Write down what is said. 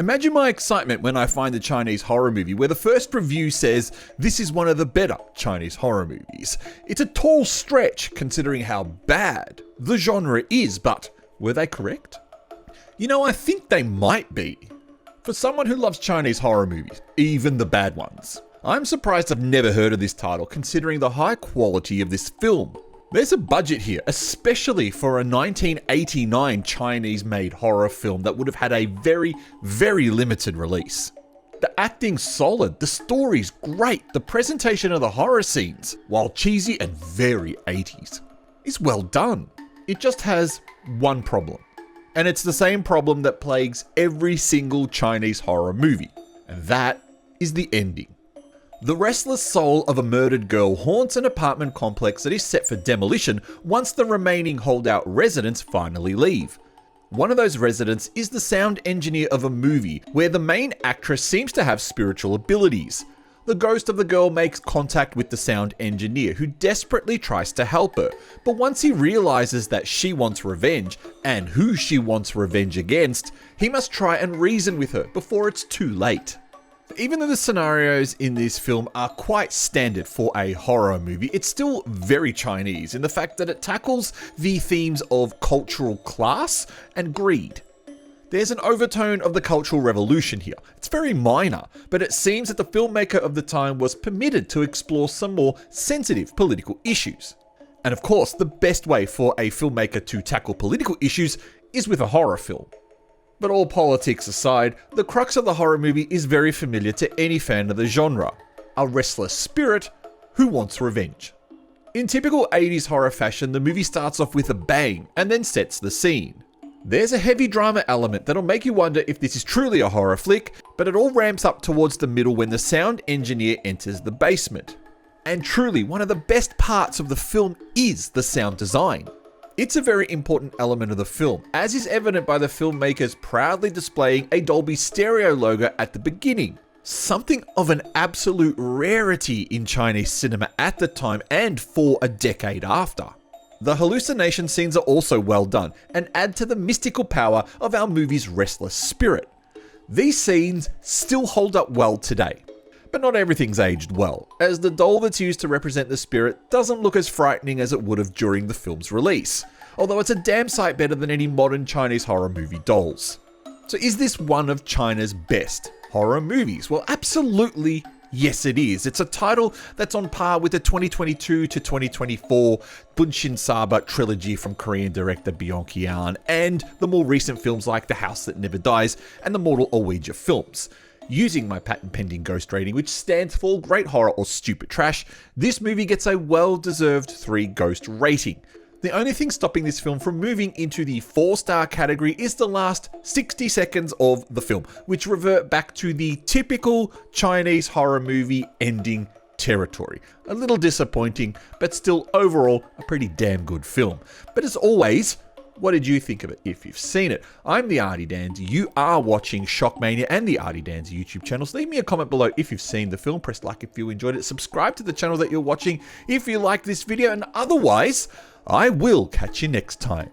Imagine my excitement when I find a Chinese horror movie where the first review says this is one of the better Chinese horror movies. It's a tall stretch considering how bad the genre is, but were they correct? You know, I think they might be. For someone who loves Chinese horror movies, even the bad ones, I'm surprised I've never heard of this title considering the high quality of this film. There's a budget here, especially for a 1989 Chinese-made horror film that would have had a very, very limited release. The acting's solid, the story's great, the presentation of the horror scenes, while cheesy and very 80s, is well done. It just has one problem, and it's the same problem that plagues every single Chinese horror movie, and that is the ending. The restless soul of a murdered girl haunts an apartment complex that is set for demolition once the remaining holdout residents finally leave. One of those residents is the sound engineer of a movie where the main actress seems to have spiritual abilities. The ghost of the girl makes contact with the sound engineer, who desperately tries to help her, but once he realizes that she wants revenge and who she wants revenge against, he must try and reason with her before it's too late. Even though the scenarios in this film are quite standard for a horror movie, it's still very Chinese in the fact that it tackles the themes of cultural class and greed. There's an overtone of the Cultural Revolution here. It's very minor, but it seems that the filmmaker of the time was permitted to explore some more sensitive political issues. And of course, the best way for a filmmaker to tackle political issues is with a horror film. But all politics aside, the crux of the horror movie is very familiar to any fan of the genre. A restless spirit who wants revenge. In typical 80s horror fashion, the movie starts off with a bang and then sets the scene. There's a heavy drama element that'll make you wonder if this is truly a horror flick, but it all ramps up towards the middle when the sound engineer enters the basement. And truly, one of the best parts of the film is the sound design. It's a very important element of the film, as is evident by the filmmakers proudly displaying a Dolby Stereo logo at the beginning. Something of an absolute rarity in Chinese cinema at the time and for a decade after. The hallucination scenes are also well done and add to the mystical power of our movie's restless spirit. These scenes still hold up well today. But not everything's aged well, as the doll that's used to represent the spirit doesn't look as frightening as it would have during the film's release, although it's a damn sight better than any modern Chinese horror movie dolls. So is this one of China's best horror movies? Well, absolutely yes it is. It's a title that's on par with the 2022 to 2024 Bunshin Saba trilogy from Korean director Byung-Hyun and the more recent films like The House That Never Dies and the Mortal Ouija films. Using my patent pending ghost rating, which stands for great horror or stupid trash, this movie gets a well-deserved 3 ghost rating. The only thing stopping this film from moving into the 4-star category is the last 60 seconds of the film, which revert back to the typical Chinese horror movie ending territory. A little disappointing, but still overall a pretty damn good film. But as always, what did you think of it if you've seen it? I'm the Arty Dandy. You are watching Shockmania and the Arty Dandy YouTube channels. Leave me a comment below if you've seen the film. Press like if you enjoyed it. Subscribe to the channel that you're watching if you like this video. And otherwise, I will catch you next time.